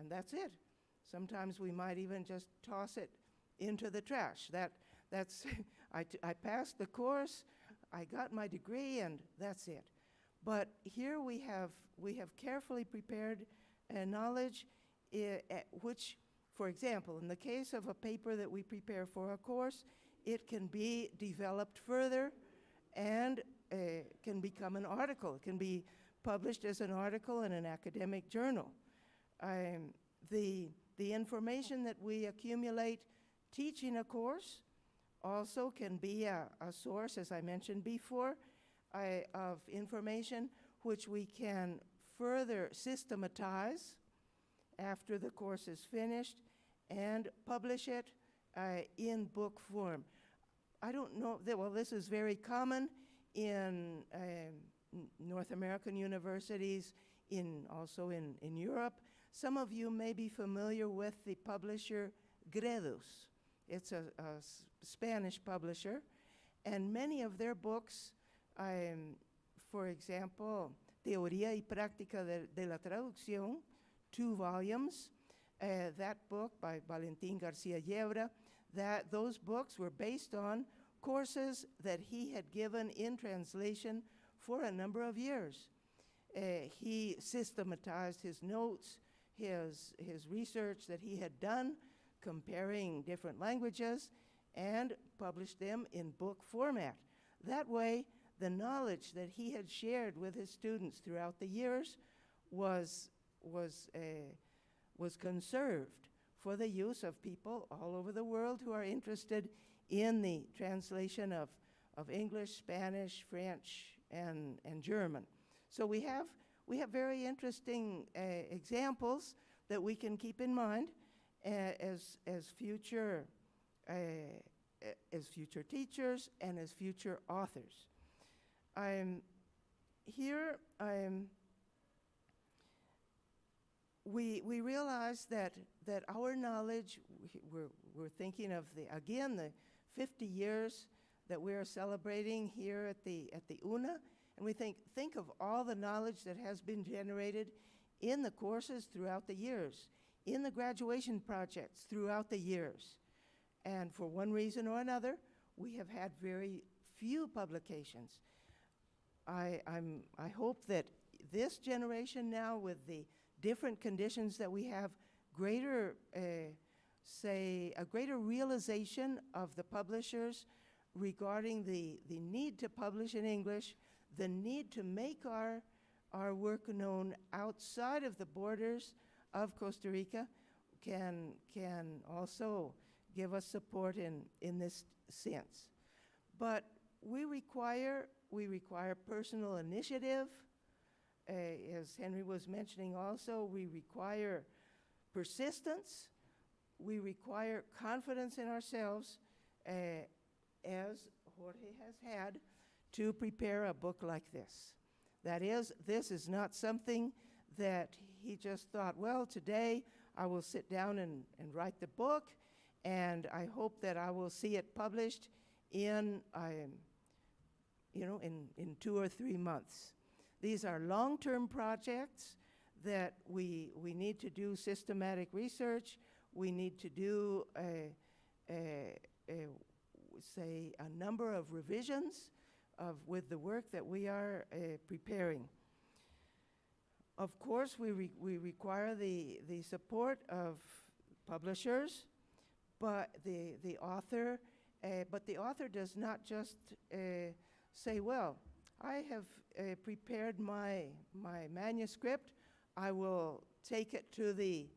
Speaker 9: that's it. Sometimes we might even just toss it into the trash. That's I passed the course, I got my degree, and that's it. But here we have carefully prepared knowledge, which, for example, in the case of a paper that we prepare for a course, it can be developed further and can become an article. It can be published as an article in an academic journal. The information that we accumulate teaching a course also can be a source, as I mentioned before, of information which we can further systematize after the course is finished and publish it in book form. I don't know, well, this is very common in North American universities, also in Europe. Some of you may be familiar with the publisher Gredus. It's a Spanish publisher, and many of their books, for example, Teoría y Práctica de la Traducción, 2 volumes, that book by Valentín García Yebra, those books were based on courses that he had given in translation for a number of years. He systematized his notes, his research that he had done, comparing different languages, and published them in book format. That way, the knowledge that he had shared with his students throughout the years was conserved for the use of people all over the world who are interested in the translation of English, Spanish, French, and German. So we have very interesting examples that we can keep in mind as future teachers and as future authors. here, we realize that our knowledge, we're thinking of the 50 years that we are celebrating here at the UNA, and we think of all the knowledge that has been generated in the courses throughout the years, in the graduation projects throughout the years. And for one reason or another, we have had very few publications. I hope that this generation now, with the different conditions that we have, a greater realization of the publishers regarding the need to publish in English, the need to make our work known outside of the borders of Costa Rica, can also give us support in this sense. But we require personal initiative. As Henry was mentioning also, we require persistence. We require confidence in ourselves, as Jorge has had, to prepare a book like this. That is, this is not something that he just thought, well, today I will sit down and write the book, and I hope that I will see it published in 2 or 3 months. These are long-term projects that we need to do systematic research. We need to do, say, a number of revisions with the work that we are preparing. Of course, we require the support of publishers, but the author does not just say, well, I have prepared my manuscript, I will take it to the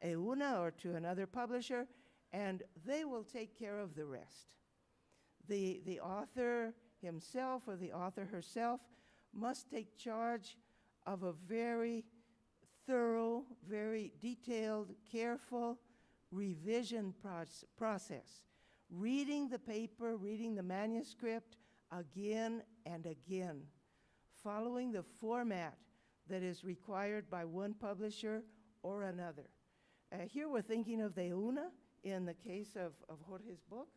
Speaker 9: EUNA or to another publisher, and they will take care of the rest. The author himself or the author herself must take charge of a very thorough, very detailed, careful revision process. Reading the paper, reading the manuscript again and again, following the format that is required by one publisher or another. Here we're thinking of the EUNA in the case of Jorge's book,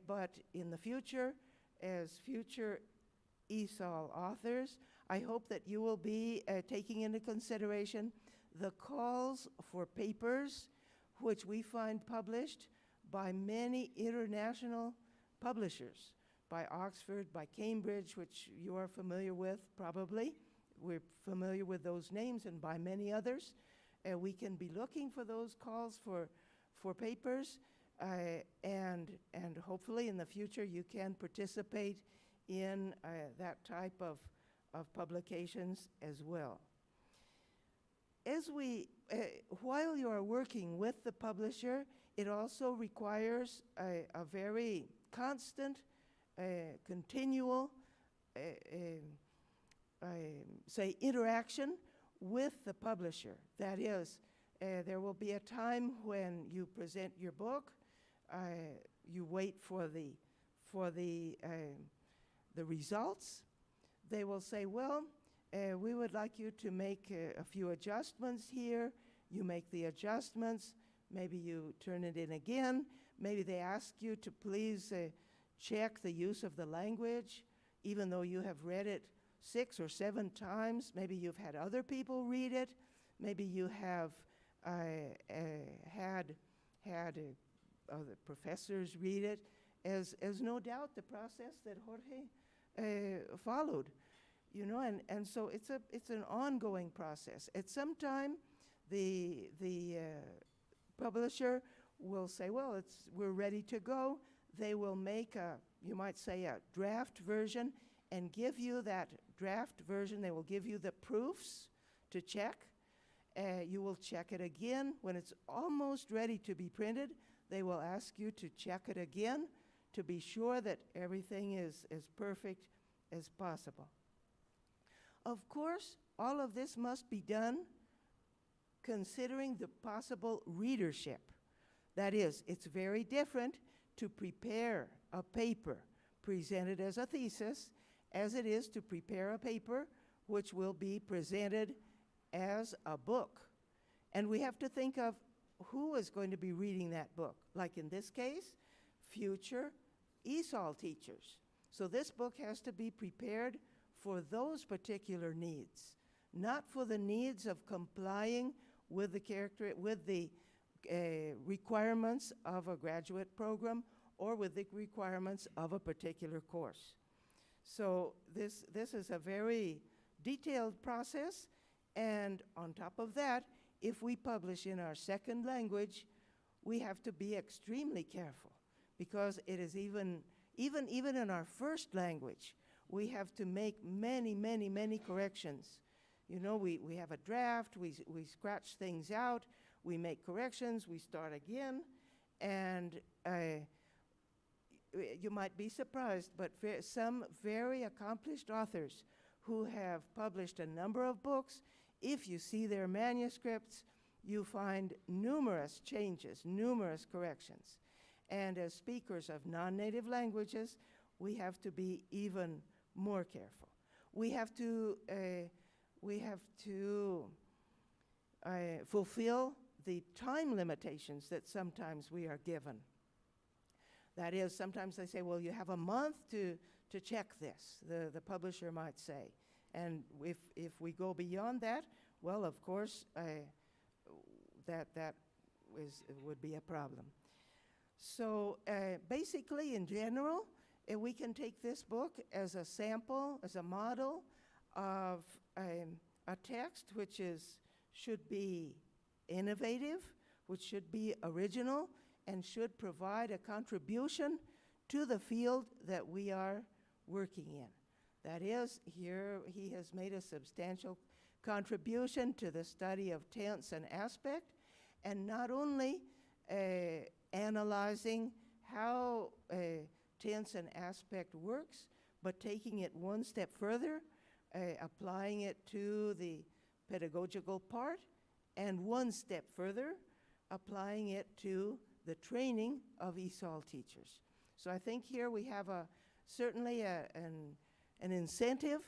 Speaker 9: but in the future, as future ESOL authors, I hope that you will be taking into consideration the calls for papers which we find published by many international publishers, by Oxford, by Cambridge, which you are familiar with probably. We're familiar with those names, and by many others. We can be looking for those calls for papers, and hopefully in the future you can participate in that type of publications as well. While you are working with the publisher, it also requires a very constant, continual, say, interaction with the publisher. That is, there will be a time when you present your book, you wait for the results. They will say, well, we would like you to make a few adjustments here. You make the adjustments. Maybe you turn it in again. Maybe they ask you to please check the use of the language, even though you have read it 6 or 7 times. Maybe you've had other people read it. Maybe you have had other professors read it, as no doubt the process that Jorge followed. And so it's an ongoing process. At some time, the publisher will say, well, we're ready to go. They will make you might say, a draft version, and give you that draft version. They will give you the proofs to check. You will check it again. When it's almost ready to be printed, they will ask you to check it again to be sure that everything is as perfect as possible. Of course, all of this must be done considering the possible readership. That is, it's very different to prepare a paper presented as a thesis as it is to prepare a paper which will be presented as a book. And we have to think of who is going to be reading that book. Like in this case, future ESOL teachers. So this book has to be prepared for those particular needs, not for the needs of complying with the requirements of a graduate program or with the requirements of a particular course. So this is a very detailed process, and on top of that, if we publish in our second language, we have to be extremely careful, because it is even in our first language, we have to make many corrections. You know, we have a draft, we scratch things out, we make corrections, we start again, and you might be surprised, but some very accomplished authors who have published a number of books, if you see their manuscripts, you find numerous changes, numerous corrections. And as speakers of non-native languages, we have to be even more careful. We have to fulfill the time limitations that sometimes we are given. That is, sometimes they say, well, you have a month to check this, the publisher might say. And if we go beyond that, well, of course, that would be a problem. So basically, in general, we can take this book as a sample, as a model of a text which should be innovative, which should be original, and should provide a contribution to the field that we are working in. That is, here he has made a substantial contribution to the study of tense and aspect, and not only analyzing how tense and aspect works, but taking it one step further, applying it to the pedagogical part, and one step further, applying it to the training of ESOL teachers. So I think here we have certainly an incentive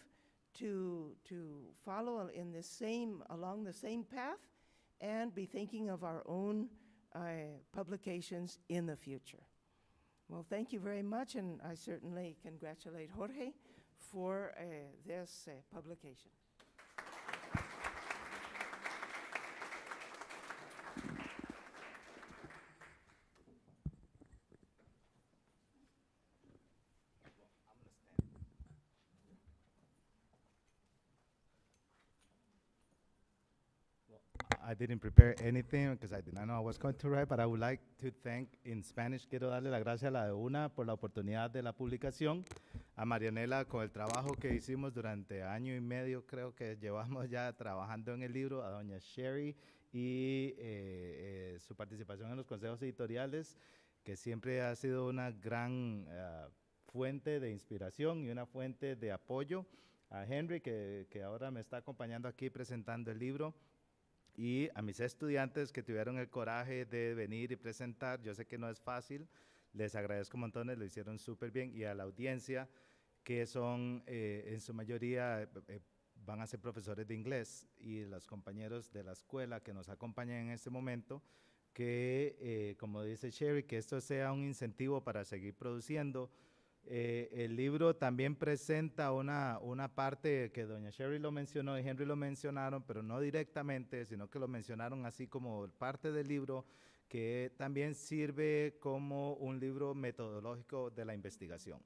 Speaker 9: to follow along the same path and be thinking of our own publications in the future. Well, thank you very much, and I certainly congratulate Jorge for this publication.
Speaker 8: I didn't prepare anything because I did not know I was going to write, but I would like to thank, in Spanish, quiero darle las gracias a la de una por la oportunidad de la publicación, a Marianela con el trabajo que hicimos durante año y medio, creo que llevamos ya trabajando en el libro, a doña Sherry y su participación en los consejos editoriales, que siempre ha sido una gran fuente de inspiración y una fuente de apoyo, a Henry, que ahora me está acompañando aquí presentando el libro, y a mis estudiantes que tuvieron el coraje de venir y presentar. Yo sé que no es fácil, les agradezco montones, lo hicieron súper bien, y a la audiencia que son en su mayoría van a ser profesores de inglés, y los compañeros de la escuela que nos acompañan en este momento, que como dice Sherry, que esto sea un incentivo para seguir produciendo. El libro también presenta una parte que doña Sherry lo mencionó y Henry lo mencionaron, pero no directamente, sino que lo mencionaron así como parte del libro, que también sirve como un libro metodológico de la investigación.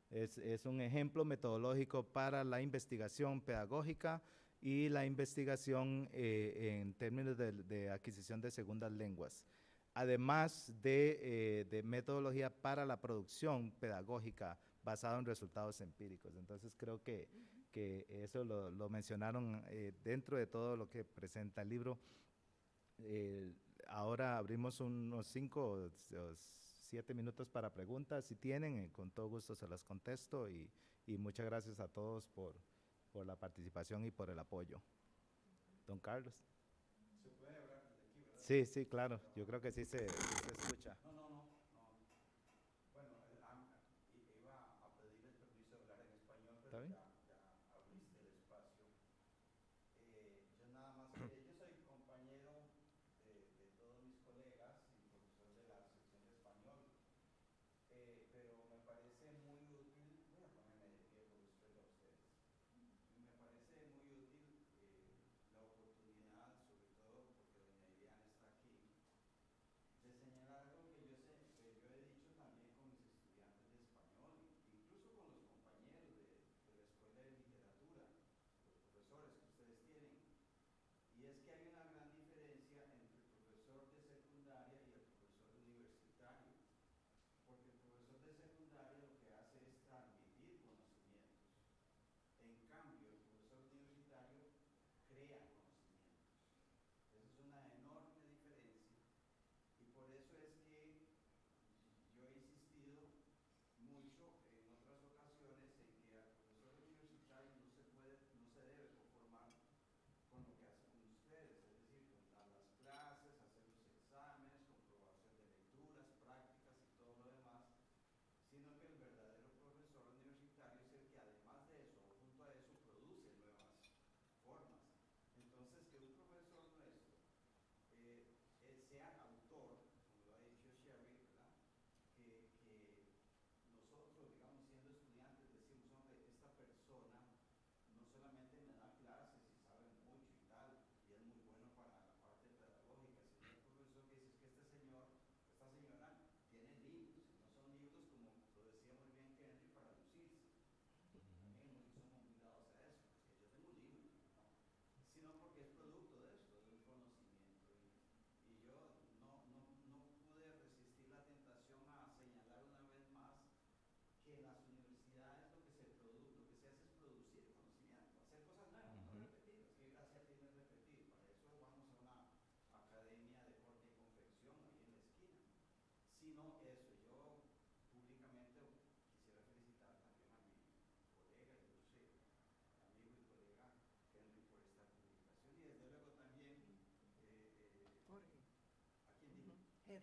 Speaker 8: Es un ejemplo metodológico para la investigación pedagógica y la investigación en términos de adquisición de segundas lenguas. Además de metodología para la producción pedagógica basada en resultados empíricos. Entonces creo que eso lo mencionaron dentro de todo lo que presenta el libro. Ahora abrimos unos 5 o 7 minutos para preguntas, si tienen, con todo gusto se las contesto, y muchas gracias a todos por la participación y por el apoyo. Don Carlos. Sí, sí, claro. Yo creo que sí se escucha.
Speaker 10: No. Bueno, iba a pedir el permiso de hablar en español, pero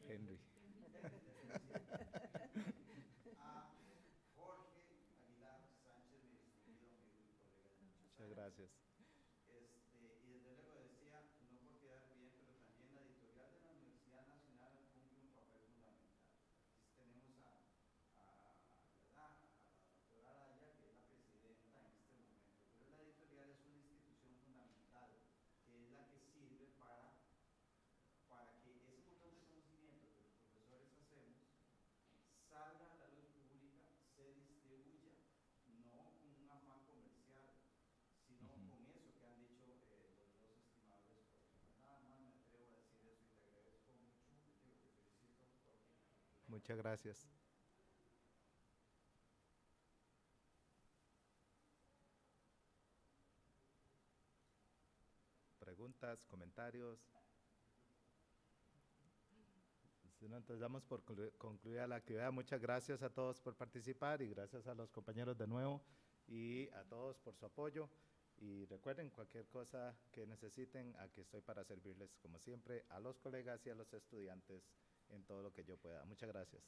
Speaker 8: Henry.
Speaker 10: Jorge Aguilar-Sánchez, mi distinguido amigo y colega de muchos
Speaker 8: Muchas
Speaker 10: años.
Speaker 8: gracias.
Speaker 10: Y desde luego decía, no por quedar bien, pero también la editorial de la Universidad Nacional cumple un papel fundamental. Aquí tenemos ¿verdad? A la doctora Araya, que es la presidenta en este momento, pero la editorial es una institución fundamental, que es la que sirve para que ese montón de conocimientos que los profesores hacemos salga a la luz pública, se distribuya, no con un afán comercial, sino con eso que han dicho los dos estimables colegas. Nada más me atrevo a decir eso y te agradezco mucho, te felicito por
Speaker 8: Muchas gracias. Preguntas, comentarios. Si no, entonces damos por concluida la actividad. Muchas gracias a todos por participar y gracias a los compañeros de nuevo y a todos por su apoyo. Y recuerden, cualquier cosa que necesiten, aquí estoy para servirles, como siempre, a los colegas y a los estudiantes en todo lo que yo pueda. Muchas gracias.